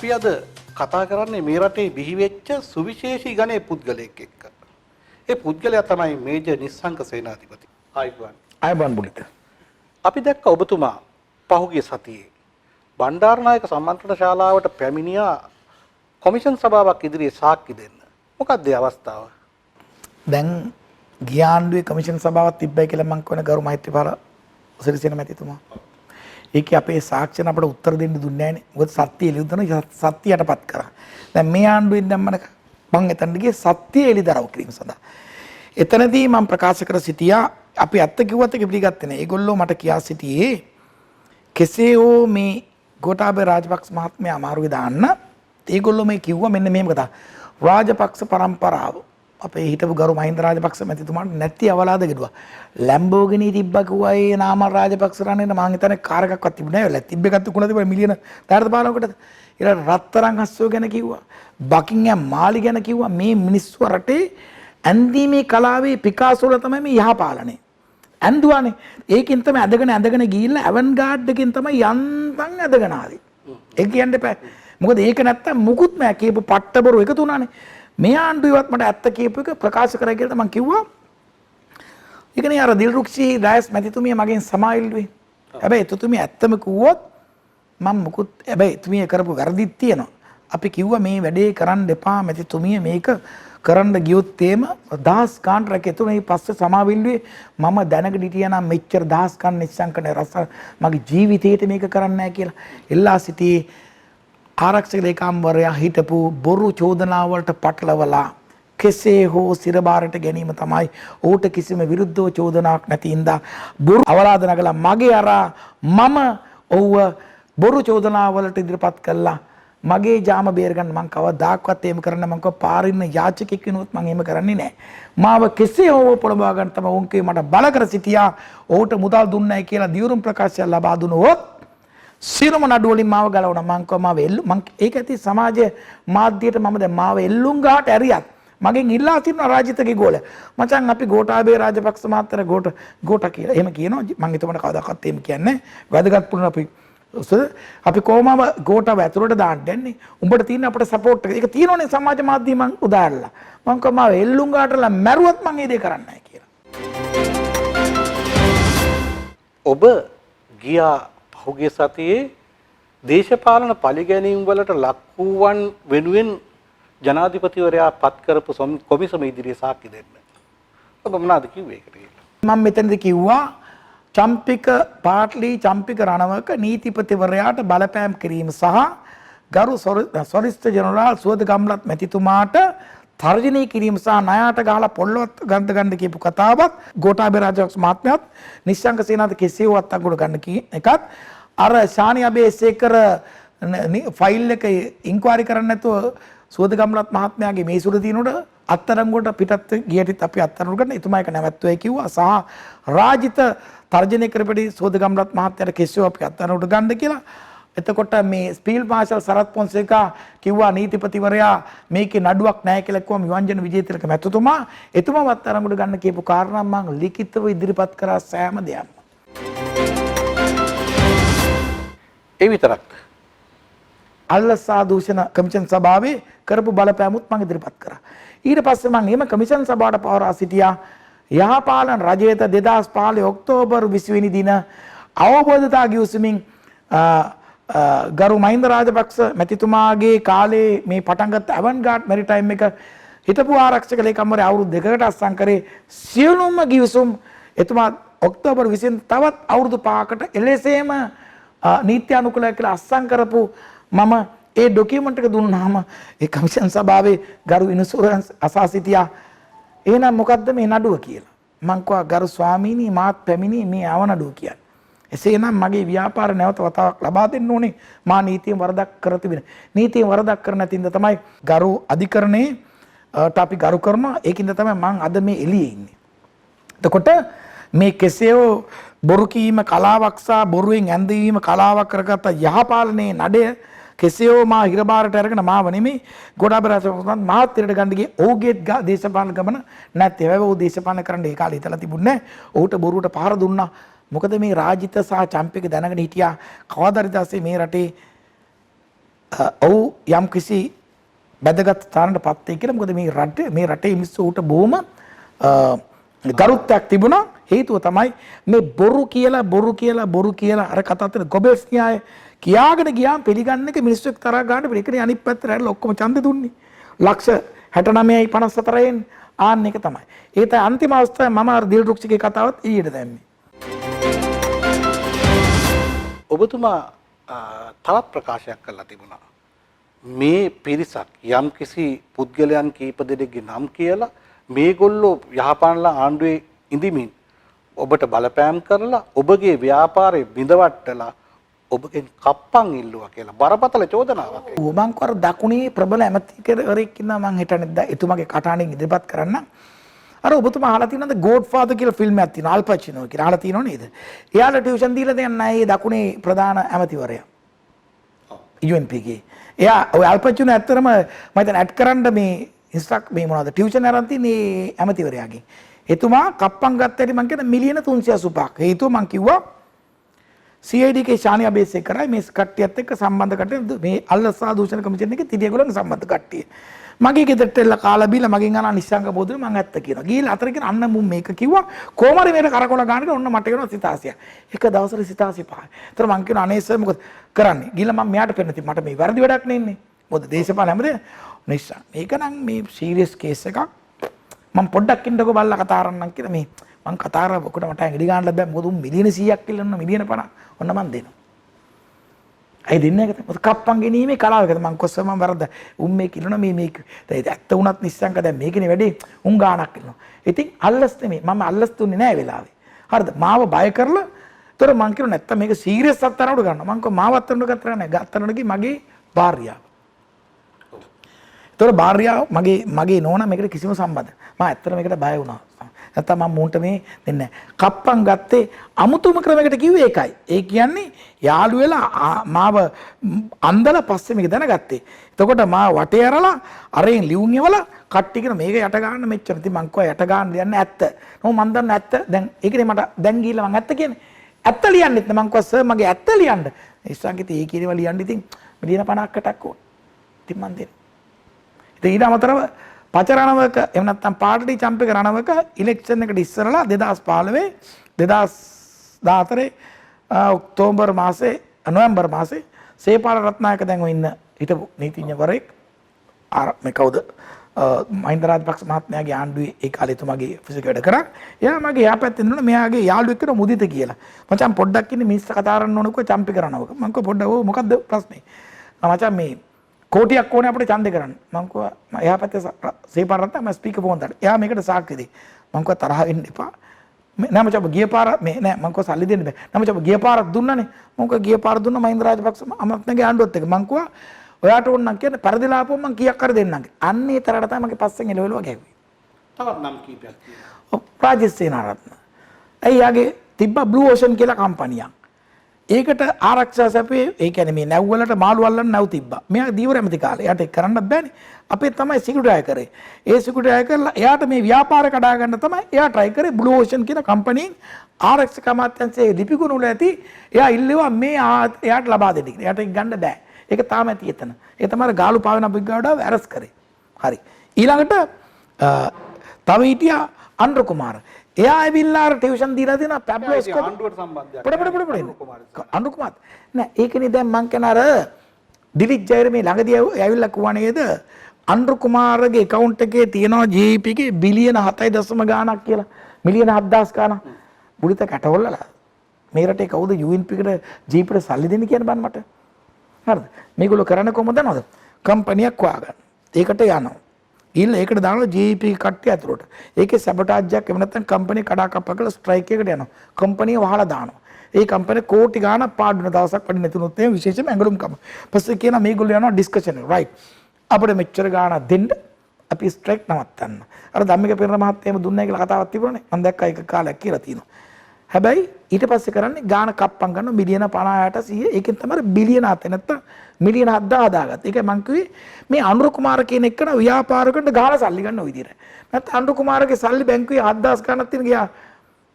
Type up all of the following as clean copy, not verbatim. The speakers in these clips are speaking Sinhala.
අපි අද කතා කරන්නේ මේ රටේ බිහි වෙච්ච සුවිශේෂී ගණයේ පුද්ගලයෙක් එක්ක. ඒ පුද්ගලයා තමයි මේජර් නිස්සංක සේනාධිපති. ආයුබෝවන් බුලිත. අපි දැක්ක ඔබතුමා පහුගිය සතියේ බණ්ඩාරනායක සම්මන්ත්‍රණ ශාලාවට පැමිණියා කොමිෂන් සභාවක් ඉදිරියේ සාක්ෂි දෙන්න. මොකක්ද ඒ අවස්ථාව? දැන් ගිය ආණ්ඩුවේ කොමිෂන් සභාවක් තිබ්බයි කියලා මම කියන ගරු මෛත්‍රීපාල සිරිසේන මැතිතුමා. ඒකේ අපේ සාක්ෂණ අපට උත්තර දෙන්න දුන්නේ නැහැ නේ. මොකද සත්‍ය එළියුදන සත්‍ය යටපත් කරා. දැන් මේ ආණ්ඩුවෙන් දැන් මම එතනට ගියේ සත්‍ය එළිදරව් කිරීම සඳහා. එතනදී මම ප්‍රකාශ කර සිටියා අපි ඇත්ත කිව්වත් ඒක පිළිගත්තේ නැහැ. ඒගොල්ලෝ මට කියා සිටියේ කෙසේ හෝ මේ ගෝඨාභය රාජපක්ෂ මහත්මයා අමාරුවේ දාන්න. ඒගොල්ලෝ මේ කිව්වා මෙන්න මෙහෙම කතා. රාජපක්ෂ පරම්පරාව අපේ හිටපු ගරු මහින්ද රාජපක්ෂ මැතිතුමාට නැති අවලාද ගෙඩුවා. ලැම්බෝගිනි තිබ්බා කිව්වා ඒ නාමල් රාජපක්ෂ රන්නේ මං හිතන්නේ කාර් එකක්වත් තිබුණේ නැහැ. තිබ්බ එකක් තුනක් තිබුණා මිලියන 10-15කට. ඊළඟ රත්තරන් හස්සෝ ගැන කිව්වා. බකින්ගම් මාලි ගැන කිව්වා. මේ මිනිස්සු රටේ ඇන්දීමේ කලාවේ පිකාසෝල තමයි මේ යහපාලනේ. ඇන්දුවානේ. ඒකෙන් තමයි ඇදගෙන ගිහිල්ලා ඇවන්ගාඩ් එකෙන් තමයි යන්තම් ඇදගෙන ආවේ. ඒක කියන්න එපා. මොකද ඒක නැත්තම් මුකුත් නෑ කියපු පට්ටබරු එකතු වුණානේ. මේ ආණ්ඩුවේවත් මට ඇත්ත කියපු එක ප්‍රකාශ කරයි කියලා මම කිව්වා. ඒකනේ අර දිල්රුක්ෂි ඩයස් මැතිතුමිය මගෙන් සමාවිල්ුවේ. හැබැයි එතුමිය ඇත්තම කිව්වොත් මම මුකුත් හැබැයි එතුමිය කරපු වැරදිත් තියෙනවා. අපි කිව්වා මේ වැඩේ කරන්න එපා මැතිතුමිය මේක කරන්න ගියොත් එම දහස් ගාණක් රැකෙතු මේ පස්සේ සමාවිල්ුවේ මම දැනග හිටියා නම් මෙච්චර දහස් ගාණක් නිශ්චංකන රස මගේ ජීවිතේට මේක කරන්න නැහැ කියලා. එල්ලා සිටියේ ආරක්ෂක ලේකම්වරයා හිටපු බොරු චෝදනාවලට පටලවලා කෙසේ හෝ සිරබාරට ගැනීම තමයි ඌට කිසිම විරුද්ධව චෝදනාවක් නැති ඉඳා බොරු අවලාද නගලා මගේ අරා මම ඔව්ව බොරු චෝදනාවලට ඉදිරිපත් කළා මගේ ජාම බේර ගන්න මං කවදාක්වත් එහෙම කරන්න මං කව පාරින්න යාචකෙක් වෙනොත් මං එහෙම කරන්නේ නැහැ. මාව කෙසේ හෝ පොළඹවා ගන්න තමයි උන්ගේ මට බල කර සිටියා. ඌට මුදල් දුන්නයි කියලා දියුරුම් ප්‍රකාශය ලබා දුනොත් සිරම නඩු වලින් මාව ගලවනවා. මං කව මාව එල්ලු මං ඒක ඇති සමාජ මාධ්‍යයට මම දැන් මාව එල්ලුම් ගහට ඇරියත් මගෙන් ඉල්ලා තිබුණා රාජිතගේ ගෝල. මචං අපි ගෝඨාභය රාජපක්ෂ මහත්තයා ගෝඨ කියලා. එහෙම කියනවා. මං හිතුවට කවදාකවත් එහෙම කියන්නේ නැහැ. වැදගත් පුරුණ අපි කොහොමව ගෝඨාව ඇතුළට දාන්න යන්නේ. උඹට තියෙන අපේ සපෝට් එක. ඒක තියෙනවනේ සමාජ මාධ්‍ය මං උදාහරණලා. මං කව මාව එල්ලුම් ගහටලා මැරුවත් මං ඒ දේ කරන්නේ නැහැ කියලා. ඔබ ගියා පහුගිය සතියේ දේශපාලන පරිගැනීම් වලට ලක් වූවන් වෙනුවෙන් ජනාධිපතිවරයා පත් කරපු කොමිසම ඉදිරියේ සාක්ෂි දෙන්න. ඔබ මොනවද කිව්වේ ඒකට කියලා? මම මෙතනදී කිව්වා චම්පික පාට්ලි චම්පික රණවක නීතිපතිවරයාට බලපෑම් කිරීම සහ ගරු සොලිසිටර් ජෙනරාල් සුවද ගම්ලත් මැතිතුමාට තර්ජනය කිරීම සහ ණයට ගහලා පොල්ලවත් ගන්න කියපු කතාවත් ගෝඨාභය රාජපක්ෂ මහත්මයාත් නිශ්ශංක සේනාධිපති කෙසේවත් අගොඩ ගන්න එකත් අර ශානි අබේසේකර ෆයිල් එක ඉන්ක්වයරි කරන්න නැතුව සුවද ගම්ලත් මහත්මයාගේ මේ සුර දිනුට අත්තරංගුවට පිටත් ගියටිත් අපි අත්තරංගු ගන්න එතුමා එක නැවැත්තුවයි කිව්වා සහ රාජිත තර්ජනය කරපෙඩි සුවද ගම්ලත් මහත්මයාට කෙසේව අපි අත්තරංගුට ගන්න කියලා. එතකොට මේ ස්පීල් මාෂල් සරත් පොන්සේකා කිව්වා නීතිපතිවරයා මේකේ නඩුවක් නැහැ කියලා කිව්වා විවංජන විජේතිලක මැතිතුමා එතුමාවත් අරමුඩ ගන්න කියපු කාරණා මම ලිඛිතව ඉදිරිපත් කරා සෑම දෙයක්ම. ඒ විතරක් අල්ලසා දූෂණ කමිෂන් සභාවේ කරපු බලපෑමුත් මම ඉදිරිපත් කරා. ඊට පස්සේ මම එහෙම කමිෂන් සභාවට පවරා සිටියා යහපාලන රජයට 2015 ඔක්තෝබර් 20 වෙනි දින අවබෝධතා ගිවිසුමින් ගරු මහින්ද රාජපක්ෂ මැතිතුමාගේ කාලේ මේ පටන් ගත්ත ඇවන්ගාඩ් මැරිටයිම් එක හිටපු ආරක්ෂක ලේකම්වරයා අවුරුදු 2කට අත්සන් කරේ සියලුම ගිවිසුම් එතුමා ඔක්තෝබර් 20 තවත් අවුරුදු 5කට එලෙසේම නීති අනුකූලව කියලා අත්සන් කරපු මම ඒ ඩොකියුමන්ට් එක දුන්නාම ඒ කමිෂන් සභාවේ ගරු ඉන්ෂුරන්ස් අසා සිටියා එහෙනම් මොකද්ද මේ නඩුව කියලා. මං කිව්වා ගරු ස්වාමීනි මාත් පැමිණි මේ අවනඩුව කියන්නේ. එසේනම් මගේ ව්‍යාපාර නැවත වතාවක් ලබා දෙන්න ඕනේ. මා නීතියෙන් වරදක් කර තිබෙන. නීතියෙන් වරදක් කර නැතිඳ තමයි ගරු අධිකරණයට අපි ගරු කරනවා. ඒකින්ද තමයි මං අද මේ එළියේ ඉන්නේ. එතකොට මේ කෙසේෝ බොරු කීම කලාවක් සහ බොරුවෙන් ඇඳවීම කලාවක් කරගත්ත යහපාලනයේ නඩය කෙසේෝ මා හිරබාරට අරගෙන මාව නෙමෙයි ගොඩාබ රාජපක්ෂ මහත්තයරට ගන්න ගියේ ඔහුගේ දේශපාලන ගමන නැත්නම් ඒව ඔහු දේශපාලන කරන්න ඒ කාලේ හිතලා තිබුණේ නැහැ. ඔහුට බොරුවට පහර දුන්නා. මොකද මේ රාජිත සහ චම්පික දැනගෙන හිටියා කවදාද මේ රටේ ඔව් යම් කිසි වැදගත් ස්ථානකට පත් වෙයි කියලා. මොකද මේ රටේ මිනිස්සු උට බොහොම ගරුත්වයක් තිබුණා. හේතුව තමයි මේ බොරු කියලා අර කතා කරන ගොබෙල්ස් න්‍යාය කියාගෙන ගියාම පිළිගන්න එක මිනිස්සු එක්තරා ගන්න පිළිකනේ අනිත් පැත්තට හැරලා ඔක්කොම ඡන්දෙ දුන්නේ. ලක්ෂ 69.54න් ආන්න එක තමයි. ඒ තමයි අන්තිම අවස්ථාවේ මම අර දිල්රුක්ෂිගේ කතාවත් ඊට දැම්මේ. ඔබතුමා තවත් ප්‍රකාශයක් කළා තිබුණා. මේ පිරිසක් යම් කිසි පුද්ගලයන් කීප දෙනෙක්ගේ නම් කියලා මේගොල්ලෝ යහපාලන ආණ්ඩුවේ ඉඳිමින් ඔබට බලපෑම් කරලා ඔබගේ ව්‍යාපාරේ බිඳවට්ටලා ඔබගෙන් කප්පන් ඉල්ලුවා කියලා බරපතල චෝදනාවක්. මං කර දකුණේ ප්‍රබල ඇමතිවරයෙක් ඉන්නවා මං හිතන්නේ එතුමාගේ කටහඬින් ඉදිරිපත් කරන්න. අර ඔබතුමා අහලා තියෙනවද ගෝඩ්ෆාදර් කියලා ෆිල්ම් එකක් තියෙනවා අල්පචිනෝ කියලා අහලා තියෙනව නේද? එයාලා ටියුෂන් දීලා දෙන්නේ නැහැ දකුණේ ප්‍රධාන ඇමතිවරයා. UNP ගේ. එයා ඔය අල්පචිනෝ ඇත්තටම මම හිතන්නේ ඇඩ් කරන්න මේ ඉන්ස්ට්‍රක්ට් මේ මොනවද ටියුෂන් අරන් තින්නේ ඇමතිවරයාගෙන්. එතුමා කප්පන් ගත්තට මං කියන මිලියන 385ක්. හේතුව මං කිව්වා CID කේ ශානියා බේස් එක කරයි මේ කට්ටියත් එක්ක සම්බන්ධ කට්ටිය මේ අල්ලසා දූෂණ කමිෂන් එකේ තිරියගොල්ලන් සම්බන්ධ කට්ටිය. මගේ ගෙදරට එල්ල කාලා බීලා මගෙන් අහන නිශ්ශංක බෝධුනේ මං ඇත්ත කියනවා. ගිහලා අතර කියන අන්න මුම් මේක කිව්වා කොහමද මේක කරකොල ගන්නද ඔන්න මට කියනවා සිතාසිය. එක දවසට සිතාසිය පහයි. ඒතර මං කියනවා අනේ සර් මොකද කරන්නේ? ගිහලා මම මෙයාට පෙන්නති මට මේ වැරදි වැඩක් නේ ඉන්නේ. මොකද දේශපාලන හැමදේම නිශ්ශං. මේක නම් මේ සීරියස් කේස් එකක්. මම පොඩ්ඩක් ඉන්නකො බලලා කතා කරන්නම් කියලා මේ මං කතා කරා ඔකට මට ඇඟිලි ගන්න බෑ මොකද උන් මිලියන 100ක් ඉල්ලන්න මිලියන 50 ඔන්න මං දෙනවා. අය දෙන්නේ නැකද මොකද කප්පන් ගෙනීමේ කලාවකද මං කොස්ස මං වරද උන් මේ කිලන මේක දැන් ඇත්ත වුණත් නිස්සංක දැන් මේකනේ වැඩේ උන් ගාණක් ඉන්නවා. ඉතින් අල්ලස් නෙමෙයි මම අල්ලස් දුන්නේ නෑ වෙලාවේ. හරිද? මාව බය කරලා ඒතර මං කියනවා නැත්තම් මේක සීරියස් අත්තරවට ගන්නවා. මං කව මාව අත්තරවට ගත්තා නෑ. ගත්තනට මගේ භාර්යාව. ඒතර භාර්යාව මගේ නෝනා මේකට කිසිම සම්බන්ධ. මම ඇත්තට මේකට බය වුණා. නැත්තම් මම මුන්ට මේ දෙන්නේ නැහැ. කප්පන් ගත්තේ අමුතුම ක්‍රමයකට කිව්වේ ඒකයි. ඒ කියන්නේ යාළු වෙලා මාව අන්දලා පස්සේ මේක දැනගත්තේ. එතකොට මාව වටේ ඇරලා අරෙන් ලියුම් එවලා කට්ටි කියන මේක යට ගන්න මෙච්චර. ඉතින් මං කිව්වා යට ගන්න දෙන්නේ ඇත්ත. නෝ මං දන්න ඇත්ත. දැන් ඒකනේ මට දැන් ගිහිල්ලා මං ඇත්ත කියන්නේ. ඇත්ත ලියන්නෙත් නෑ මං කිව්වා සර් මගේ ඇත්ත ලියන්න. ඒ සංගීතය ඒ කියනවා ලියන්න ඉතින් මිලියන 50කටක් ඕන. ඉතින් මං දෙන්න. ඉතින් ඊට අමතරව පච රණවක එහෙම නැත්නම් පාටලි චම්පක රණවක ඉලෙක්ෂන් එකට ඉස්සරලා 2015 2014 ඔක්තෝබර් මාසේ නොවැම්බර් මාසේ සේපාල රත්නායක දැන් ඔය ඉන්න හිටපු නීතිඥවරයෙක් මේ කවුද මහින්ද රාජපක්ෂ මහත්මයාගේ ආණ්ඩුවේ ඒ කාලේ එතුමාගේ ඔෆිස් එක වැඩ කරා. එයා මගේ යාපැත්තෙන් දුන්නා මෙයාගේ යාළුවෙක් කෙනා මුදිත කියලා. මචං පොඩ්ඩක් ඉන්නේ මිනිස්සු කතා කරන්න ඕනකෝ චම්පක රණවක. මං කිව්වා පොඩ්ඩක් ඕ මොකද්ද ප්‍රශ්නේ? මචං මේ කෝටියක් ඕනේ අපිට ඡන්දේ කරන්න. මං කිව්වා එයා පැත්තේ සේපාර රත්නා මම ස්පීකර් ෆෝන් දාලා. එයා මේකට සාක්ෂි දෙයි. මං කිව්වා තරහ වෙන්න එපා. නෑ මචං ගිය පාර මේ නෑ මං කිව්වා සල්ලි දෙන්න බෑ. නෑ මචං ගිය පාරක් දුන්නානේ. මං කිව්වා ගිය පාර දුන්නා මහින්ද රාජපක්ෂ අමත්නගේ ආණ්ඩුවත් එක. මං කිව්වා ඔයාට ඕන නම් කියන්නේ පරදිලා ආපුවම මං කීයක් කර දෙන්නම්. අන්නේ තරකට තමයි මගේ පස්සෙන් එලවලුවා ගැහුවේ. තවත් නම් කීපයක් තියෙනවා. රාජේෂ් සේනාරත්න. එයාගේ තිබ්බ බ්ලූ ඕෂන් කියලා කම්පැනියක්. ඒකට ආරක්ෂා සැපේ ඒ කියන්නේ මේ නැව් වලට මාළු අල්ලන්න නැව් තිබ්බා. මෙයා දීවර ඇමති කාලේ. එයාට ඒක කරන්නත් බෑනේ. අපේ තමයි සිකියුරිටි අය කරේ. ඒ සිකියුරිටි අය කරලා එයාට මේ ව්‍යාපාර කඩා ගන්න තමයි එයා try කරේ බ්ලූ ඕෂන් කියන කම්පැනියෙන් ආරක්ෂක අමාත්‍යාංශයේ ලිපිගුණ වල ඇති එයා ඉල්ලුවා මේ එයාට ලබා දෙන්න කියලා. එයාට ඒක ගන්න බෑ. ඒක තාම ඇති එතන. ඒ තමයි ගාලු පාවෙන අපිගාඩාව ඇරස් කරේ. හරි. ඊළඟට තව හිටියා අන්ඩ්‍ර කුමාර. එයා ඇවිල්ලා අර ටියුෂන් දීලා දෙනවා පැබ්ලොස්කෝප් ආණ්ඩුවට සම්බන්ධයක්. පොඩ අන්ඩ්‍ර කුමාර. නෑ ඒකනේ දැන් මං කියන අර දිලිත් ජයර මේ ළඟදී ඇවිල්ලා කිව්වා නේද අන්ඩ්‍ර කුමාරගේ account එකේ තියෙනවා GDP එකේ බිලියන 7 ගාණක් කියලා. මිලියන 7000 ගාණක්. බුලිත කැටවලලා. මේ රටේ කවුද UNP එකට GDP එකට සල්ලි දෙන්නේ කියන බන් මට. හරිද? මේගොල්ලෝ කරන්නේ කොහොමද දන්නවද? කම්පැනියක් හොයාගන්න. ඒකට යනවා. ඒකට දානවා GDP කට්ටිය ඇතුළට. ඒකේ සැබොටාජ්ජයක් එහෙම නැත්නම් කම්පැනි කඩාකප්පා කරලා ස්ට්‍රයික් එකකට යනවා. කම්පැනිය වහලා දානවා. ඒ කම්පැනි කෝටි ගාණක් පාඩු වෙන දවසක් වැඩි නැතුනොත් එහෙම විශේෂයෙන්ම ඇඟලුම් කම. පස්සේ කියනවා මේගොල්ලෝ යනවා ඩිස්කෂන් එක. රයිට්. අපිට මෙච්චර ගාණක් දෙන්න අපි ස්ට්‍රයික් නවත්තන්න. අර ධම්මික පෙරේරා මහත්තයාම දුන්නා කියලා කතාවක් තිබුණානේ. මම දැක්කා ඒක කාලයක් කියලා තියෙනවා. හැබැයි ඊට පස්සේ කරන්නේ ගාණ කප්පම් ගන්න මිලියන 50ට 100 ඒකෙන් තමයි බිලියන 7 නැත්තම් මිලියන 7000 හදාගත්තා. ඒකයි මං කිව්වේ මේ අනුර කුමාර කියන එකන ව්‍යාපාරකට ගාණ සල්ලි ගන්න ඔය විදිහට. නැත්නම් අනුර කුමාරගේ සල්ලි බැංකුවේ 7000 ගාණක් තියෙන ගියා.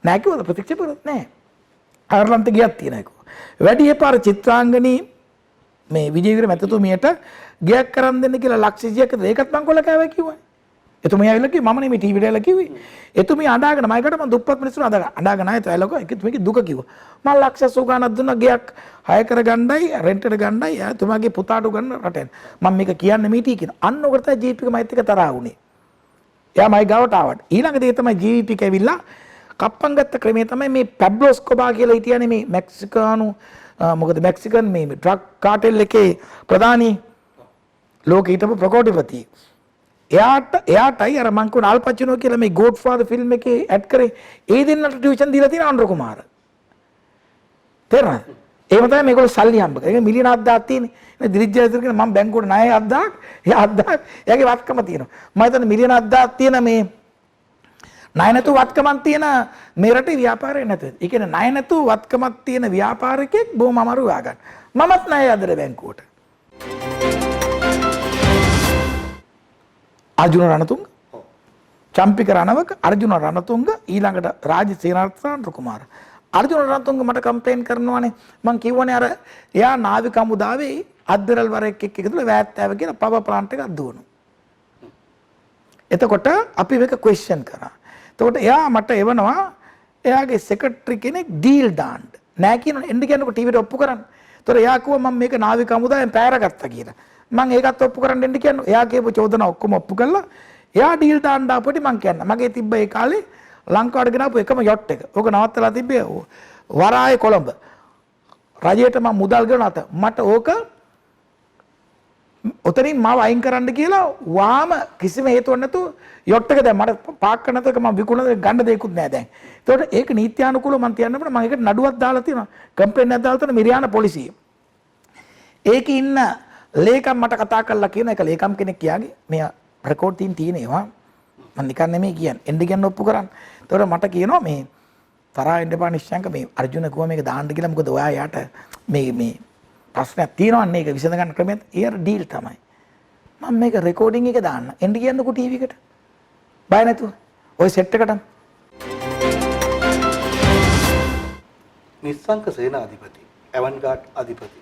නෑ කිව්වද ප්‍රතික්ෂේප කරත් නෑ. අයර්ලන්තේ ගියක් තියෙන එක. වැඩි එපාර චිත්‍රාංගනී මේ විජේවීර මැතිතුමියට ගයක් කරන් දෙන්න කියලා ලක්ෂ 100ක ඒකත් මං කොල්ල කෑවා කිව්වා. එතුමිය ඇවිල්ලා කිව්වේ මම නෙමෙයි ටීවීට ඇවිල්ලා කිව්වේ. එතුමිය අඬාගෙන මයිකට මම දුප්පත් මිනිස්සුන් අඬාගෙන ආයෙත් ඇවිල්ලා කිව්වා එතුමියගේ දුක කිව්වා. මම ලක්ෂ 80 ගණන් දුන්නා ගයක් හය කර ගන්නයි රෙන්ට් එකට ගන්නයි එතුමාගේ පුතාට ගන්න රටෙන්. මම මේක කියන්නේ මීටි කියන. අන්න ඔකට තමයි ජීප් එක මයිත් එක තරහා වුනේ. එයා මයි ගාවට ආවට. ඊළඟට තමයි ජීප් එක ඇවිල්ලා කප්පම් ගත්ත ක්‍රමය තමයි මේ පැබ්ලෝ එස්කෝබාර් කියලා හිටියනේ මේ මෙක්සිකානු මොකද මෙක්සිකන් මේ ඩ්‍රග් කාටෙල් එකේ ප්‍රධානී ලෝකේ හිටපු ප්‍රකෝටිපති. එයාටයි අර මං කියන අල් පචිනෝ කියලා මේ ගෝඩ් ෆාදර් ෆිල්ම් එකේ ඇඩ් කරේ ඒ දෙන්නට ටියුෂන් දීලා තියෙන අනුර කුමාර. තේරුණාද? එහෙම තමයි මේගොල්ලෝ සල්ලි හම්බ කරේ. ඒක මිලියන 7000ක් තියෙන්නේ. මේ දිලිජ්ජාතර කියන මම බැංකුවට ණය 7000ක් එයා 7000ක් එයාගේ වත්කම තියෙනවා. මම හිතන්නේ මිලියන 7000ක් තියෙන මේ ණය නැතුව වත්කමක් තියෙන මේ රටේ ව්‍යාපාරය නැතද? ඒ කියන්නේ ණය නැතුව වත්කමක් තියෙන ව්‍යාපාරිකෙක් බොහොම අමාරු වාගන්න. මමත් ණය අදලා බැංකුවට. අර්ජුන රණතුංග චම්පික රණවක අර්ජුන රණතුංග ඊළඟට රාජ සේනාරත්න කුමාර අර්ජුන රණතුංග මට කම්ප්ලේන් කරනවානේ මං කිව්වනේ අර එයා නාවික හමුදාවේ අද්දරල් වරෙක් එක්ක එකතුලා වෑත්තෑව කියලා පව ප්ලාන්ට් එකක් දුවනවා. එතකොට අපි මේක ක්වෙස්චන් කරා. එතකොට එයා මට එවනවා එයාගේ සෙක්‍රටරි කෙනෙක් ඩීල් දාන්න. නෑ කියනවනේ එන්න කියනකොට ටීවීට ඔප්පු කරන්න. එතකොට එයා කිව්වා මම මේක නාවික හමුදාවෙන් පෑරගත්තා කියලා. මම ඒකත් ඔප්පු කරන්න දෙන්න කියනවා. එයා කියපු චෝදනා ඔක්කොම ඔප්පු කළා. එයා ඩීල් දාන්න ආපුවටි මං කියන්න. මගේ තිබ්බ ඒ කාලේ ලංකාවට ගෙනාපු එකම යොට් එක. ඕක නවත්තලා තිබ්බේ වරායේ කොළඹ. රජයට මම මුදල් ගෙවුණාත. මට ඕක උතරින් මාව අයින් කරන්න කියලා වාම කිසිම හේතුවක් නැතුව යොට් එක දැන් මට පාක් කරන්න නැතුව මම විකුණන ගන්න දෙයක්වත් නැහැ දැන්. ඒතකොට ඒක නීත්‍යානුකූලව මම තියන්න බෑ. මම ඒකට නඩුවක් දාලා තියෙනවා. කම්ප්ලේන්ට් එකක් දාලා තියෙනවා මිරියාන පොලිසිය. ඒකේ ඉන්න ලේකම් මට කතා කරලා කියන එක ලේකම් කෙනෙක් කියාගේ මේ රෙකෝඩ් තියෙන ඒවා මම නිකන් නෙමෙයි කියන්නේ එන්න කියන්න ඔප්පු කරන්න. ඒතකොට මට කියනවා මේ තරහා එන්න එපා නිශ්චංක මේ අර්ජුන කිව්වා මේක දාන්න කියලා මොකද ඔයා යාට මේ ප්‍රශ්නයක් තියෙනවන්නේ ඒක විසඳ ගන්න ක්‍රමයක් ඊයර ඩීල් තමයි. මම මේක රෙකෝඩින් එක දාන්න එන්න කියන්නකෝ ටීවී එකට. බය නැතුව. ওই සෙට් එකටම. නිස්සංක සේනාධිපති, ඇවන්ගාඩ් අධිපති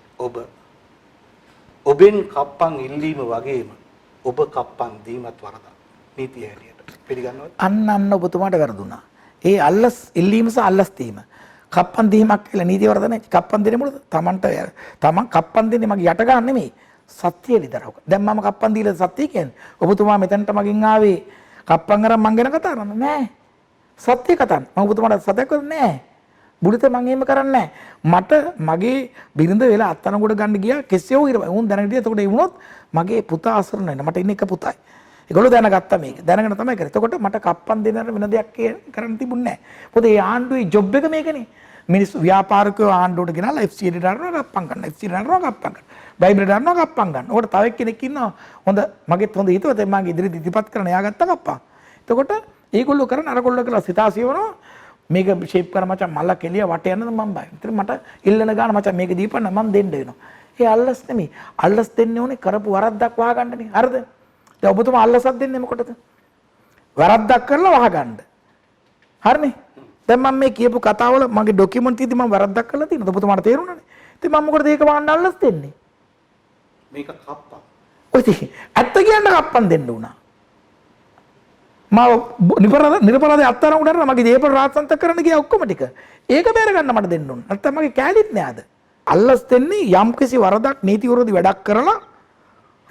ඔබෙන් කප්පන් ඉල්ලීම වගේම ඔබ කප්පන් දීමත් වරදක්. නීතිය හැටියට පිළිගන්නවද? අන්න ඔබතුමාට වැරදුනා. ඒ අල්ලස් ඉල්ලීම සහ අල්ලස් දීම. කප්පන් දීමක් කියලා නීතිය වරද නැහැ. කප්පන් දෙන්නේ මොකද? තමන් කප්පන් දෙන්නේ මගේ යට ගන්න නෙමෙයි. සත්‍ය ලිදරවක. දැන් මම කප්පන් දීලා සත්‍ය කියන්නේ. ඔබතුමා මෙතනට මගෙන් ආවේ කප්පන් අරන් මං ගැන කතා කරන්න නෑ. සත්‍ය කතාන්න. මම ඔබතුමාට සත්‍ය කරන්නේ නෑ. බුලිත මං එහෙම කරන්නේ නෑ. මට මගේ බිරිඳ වෙලා අත්තනගොඩ ගන්න ගියා කෙස්යෝ ඉර උන් දැනගිටිය. එතකොට ඒ වුණොත් මගේ පුතා අසරණ වෙනවා. මට ඉන්න එක පුතයි. ඒගොල්ලෝ දැනගත්තා මේක. දැනගෙන තමයි කරේ. එතකොට මට කප්පන් දෙන්න වෙන දෙයක් කරන්න තිබුණේ නෑ. මොකද ඒ ආණ්ඩුවේ ජොබ් එක මේකනේ. මිනිස්සු ව්‍යාපාරිකයෝ ආණ්ඩුවට ගෙනල්ලා FCD දානවා කප්පම් ගන්න. FCD දානවා කප්පම් ගන්න. බයිබල් දානවා කප්පම් ගන්න. ඕකට තව එක්කෙනෙක් ඉන්නවා. හොඳ මගෙත් හොඳ හිතුවත මගේ ඉදිරි ඉදිරිපත් කරන එයා ගත්ත කප්පම්. එතකොට ඒගොල්ලෝ කරන අරගොල්ලෝ කියලා සිතාසියවනවා. මේක ෂේප් කර මචං මල්ල කෙලිය වට යනද මම බයි. ඉතින් මට ඉල්ලන ගාන මචං මේක දීපන්න මම දෙන්න වෙනවා. ඒ අල්ලස් නෙමෙයි. අල්ලස් දෙන්නේ ඕනේ කරපු වරද්දක් වහගන්නනේ. හරිද? දැන් ඔබතුමා අල්ලසක් දෙන්නේ මොකටද? වරද්දක් කරලා වහගන්න. හරිනේ? දැන් මම මේ කියපු කතාවල මගේ ડોකියුමන්ට් තියෙදි මම වරද්දක් කරලා තියෙනවා. ඔබතුමාට තේරුණානේ. ඉතින් මම මොකටද ඒක වහන්න අල්ලස් දෙන්නේ? මේක කප්පන්. ඔය ඇත්ත කියන්න කප්පන් දෙන්න උනා. නිරපරාධ අත්තරන් උඩට මගේ දේපල රාජසන්ත කරන්න ගියා ඔක්කොම ටික. ඒක බේර ගන්න මට දෙන්න ඕන. නැත්නම් මගේ කැලිත් නෑ අද. අල්ලස් දෙන්නේ යම්කිසි වරදක් නීති විරෝධී වැඩක් කරලා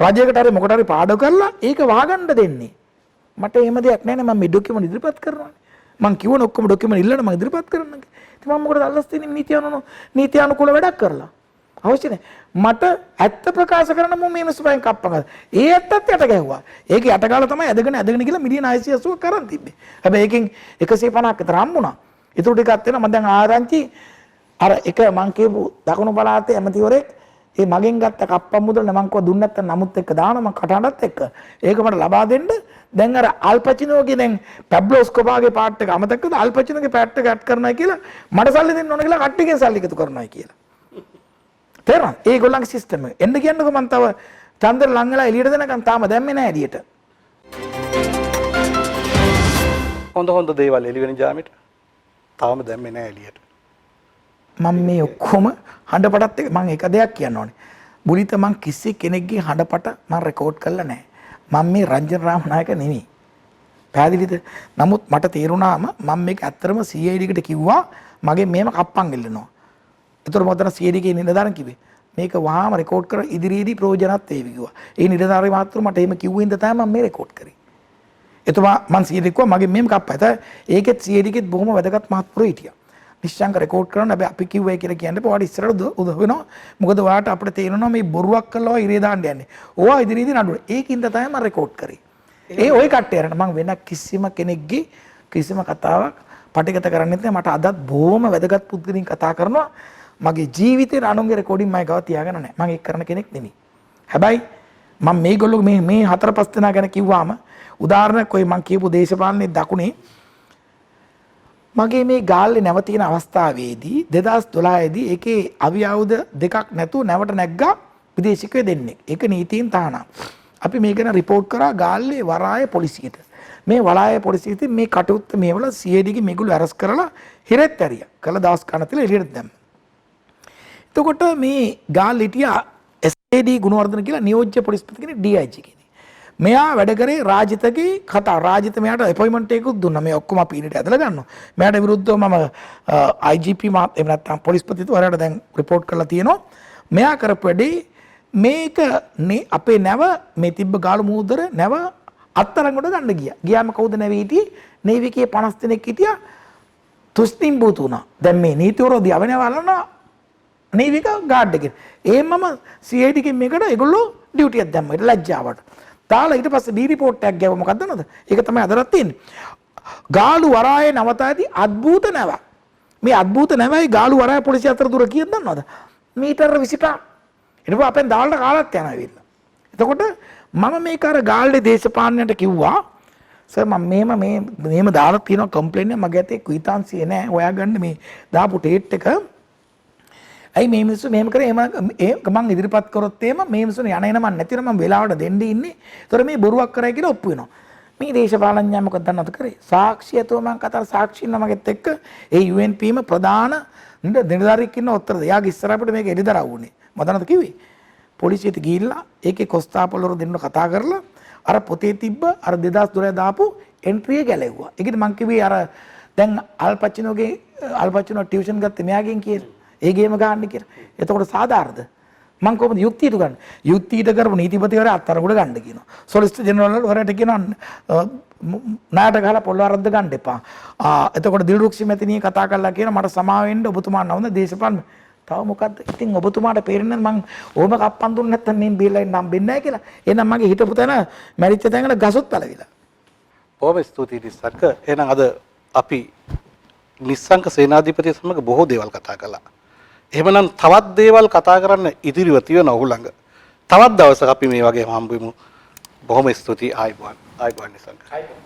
රජයකට හරි මොකට හරි පාඩු කරලා ඒක වහගන්න දෙන්නේ. මට එහෙම දෙයක් නෑ නේ මම මේ ડોකියුමන්ට් ඉදිරිපත් කරනවා. මං කිව්වනේ ඔක්කොම ડોකියුමන්ට් ඉල්ලන්න මම ඉදිරිපත් කරන්න. ඉතින් මම මොකටද අල්ලස් දෙන්නේ නීති අනුකූල වැඩක් කරලා. අවශ්‍ය නැහැ. මට ඇත්ත ප්‍රකාශ කරන්න මම මේ මිනිස්සුෙන් කප්පම් ගත්තා. ඒ ඇත්තත් යට ගැහුවා. ඒක යට ගාලා තමයි ඇදගෙන ගිහලා මිලියන 680ක් කරන් තිබ්බේ. හැබැයි ඒකෙන් 150ක් විතර හම්බුණා. ඊටු ටිකක් වෙනවා මම දැන් ආරංචි අර එක මං කියපු දකුණු පළාතේ ඇමතිවරයෙක් ඒ මගෙන් ගත්ත කප්පම් මුදල් මං කව දුන්න නැත්නම් නමුත් එක්ක දානවා මං කටහඬත් එක්ක. ඒක මට ලබා දෙන්න. දැන් අර අල්පචිනෝගේ දැන් පැබ්ලෝ එස්කෝබාගේ පාර්ට් එක අමතක කරලා අල්පචිනෝගේ පාර්ට් එක ඇඩ් කරනවා කියලා මට සල්ලි දෙන්න ඕන කියලා කට්ටියගෙන් සල්ලි එකතු කරනවා කියලා. තේරුණා? ඒගොල්ලන්ගේ සිස්ටම් එක. එන්න කියන්නකෝ මම තව චන්දර ලං වෙලා එළියට දෙනකන් තාම දැම්මේ නැහැ එළියට. හොඳ දේවල් එළි වෙන ජාමෙට තාම දැම්මේ නැහැ එළියට. මම මේ ඔක්කොම හඬපටත් එක මම එක දෙයක් කියන්න ඕනේ. බුලිත මං කිසි කෙනෙක්ගේ හඬපට මං රෙකෝඩ් කරලා නැහැ. මම මේ රංජන රාමනායක නෙමෙයි. පැහැදිලිද? නමුත් මට තේරුණාම මම මේක ඇත්තටම CID එකට කිව්වා මගේ මේම කප්පන් එල්ලනවා. ඒතර මොකද CID එකේ නිලධාරන් කිව්වේ මේක වහාම රෙකෝඩ් කර ඉදිරියේදී ප්‍රයෝජනත් වේවි කිව්වා. ඒ නිලධාරී මාත්‍ර මට එහෙම කිව්වෙන්ද තමයි මම මේ රෙකෝඩ් කරේ. එතුමා මං CID කිව්වා මගේ මේම කප්පා. ඒකෙත් CID එකෙත් බොහොම වැදගත් මහත්වරු හිටියා. නිශ්චංක රෙකෝඩ් කරන්න හැබැයි අපි කිව්වයි කියලා කියන්නේ පොඩි ඉස්සරහට උදව් වෙනවා. මොකද ඔයාලට අපිට තේරෙනවා මේ බොරුවක් කළා ඉරේ දාන්න යන්නේ. ඕවා ඉදිරියේදී නඩුව. ඒකින්ද තමයි මම රෙකෝඩ් කරේ. ඒ ওই කට්ටියට මම වෙන කිසිම කෙනෙක්ගේ කිසිම කතාවක් පටිගත කරන්නේ නැහැ. මට අදත් බොහොම වැදගත් පුද්ගලින් කතා කරනවා. මගේ ජීවිතේ අනුන්ගේ රෙකෝඩින් මම ගාව තියාගෙන නැහැ. මම ඒක කරන කෙනෙක් නෙමෙයි. හැබැයි මම මේගොල්ලෝ මේ හතර පහ දෙනා ගැන කිව්වාම උදාහරණයක් ඔය මම කියපු දේශපාලනේ දකුණේ මගේ මේ ගාල්ලේ නැවතින අවස්ථාවේදී 2012 දී ඒකේ අවි ආයුධ දෙකක් නැතුව නැවට නැග්ගා විදේශිකයෝ දෙන්නේ. ඒක නීතියෙන් තහනම්. අපි මේක ගැන රිපෝට් කරා ගාල්ලේ වරාය පොලිසියට. මේ වරාය පොලිසියට මේ කටයුත්ත මේවල CID ගේ මේගොල්ලෝ අරස් කරලා හිරෙත් ඇරියා. කළ දවස් ගණන් එළියට දැම්මා. එතකොට මේ ගාල්ලේ හිටියා SAD ගුණවර්ධන කියලා නියෝජ්‍ය පොලිස්පති කෙනෙක් DIG කෙනෙක්. මෙයා වැඩ කරේ රාජිතගේ කතා. රාජිත මෙයාට අපොයින්ට්මන්ට් එකකුත් දුන්නා. මේ ඔක්කොම අපි ඉන්නට ඇදලා ගන්නවා. මෙයාට විරුද්ධව මම IGP එහෙම නැත්නම් පොලිස්පතිතුමාට දැන් රිපෝට් කරලා තියෙනවා. මෙයා කරපු වැඩේ මේක අපේ නැව මේ තිබ්බ ගාලු මූදර නැව අත්තරංගොඩ ගන්න ගියා. ගියාම කවුද නැවී හිටියේ? නේවිකේ 50 දෙනෙක් හිටියා. තුස්තිම් බූතු වුණා. දැන් මේ නීතිවරෝධී අවනවලන නේවික ගාඩ් එකේ. එහෙමම CID එකෙන් මේකට ඒගොල්ලෝ ඩියුටියක් දැම්මා. ඒක ලැජ්ජාවට. තාලා ඊට පස්සේ ඩී රිපෝට් එකක් ගැවුවා. මොකක්ද නේද? ඒක තමයි අදටත් තියෙන්නේ. ගාලු වරායේ නවතාදී අද්භූත නැව. මේ අද්භූත නැවයි ගාලු වරාය පොලිසිය අතර දුර කීයද දන්නවද? මීටර 25. ඊට අපෙන් දාලා කාලත් යනවා ඇවිල්ලා. එතකොට මම මේක අර ගාල්ලේ දේශපාලනයට කිව්වා සර් මම මේම දාලා තියෙනවා කම්ප්ලේන්ට් එක මගේ අතේ ක්විතාන්සිය නැහැ හොයාගන්න මේ දාපු ටේට් එක. ඇයි මේ මිනිස්සු මෙහෙම කරේ මම ඉදිරිපත් කරොත් එහෙම මේ මිනිස්සු යන එන මම නැතිනම් මම වෙලාවට දෙන්න ඉන්නේ. ඒතර මේ බොරුවක් කරයි කියලා ඔප්පු වෙනවා. මේ දේශපාලඥයා මොකද දන්නවද කරේ? සාක්ෂියතෝ මම කතා සාක්ෂින් නමගෙත් එක්ක ඒ UNPම ප්‍රධාන නිලධාරියෙක් ඉන්න උත්තර දෙ. යාගේ ඉස්සරහට මේක එළිදරව් වුණේ. මදනද කිව්වේ? පොලිසියට ගිහිල්ලා ඒකේ කොස්තාපල්වරු දෙන්න කතා කරලා අර පොතේ තිබ්බ අර 2012 දාපු එන්ට්‍රි එක ගැලෙව්වා. ඒකද මං කිව්වේ අර දැන් අල්පචිනෝ ටියුෂන් ගත්තේ මෙයාගෙන් කියලා. ඒ ගේම ගන්න කියලා. එතකොට සාධාරණද? මං කොහොමද යුක්තියට ගන්න? යුක්තියට කරපු නීතිපතිවරයා අත්තරගොඩ ගන්න කියනවා. සොලිසිටර් ජෙනරල් වරට කියනවා නාට ගහලා පොළොව අරද්ද ගන්න එපා. එතකොට දිල්රුක්ෂි මැතිණිය කතා කරලා කියනවා මට සමාව වෙන්න ඔබතුමා නවුන දේශපාලන තව මොකද්ද? ඉතින් ඔබතුමාට පේරෙන්නේ මං ඕම කප්පන් දුන්නේ නැත්නම් මේ බීලා නම් වෙන්නේ නැහැ කියලා. එහෙනම් මගේ හිටපු තැන මැරිච්ච තැනකට ගසොත් පළවිලා. බොහොම ස්තුතියි නිස්සංක. එහෙනම් අද අපි නිස්සංක සේනාධිපති සමග බොහෝ දේවල් කතා කළා. එහෙමනම් තවත් දේවල් කතා කරන්න ඉදිරිව තියෙන ඔහු ළඟ. තවත් දවසක අපි මේ වගේ හම්බ වෙමු. බොහොම ස්තුතියි ආයිබෝන්. ආයිබෝන් නිස්සංක. ආයිබෝන්.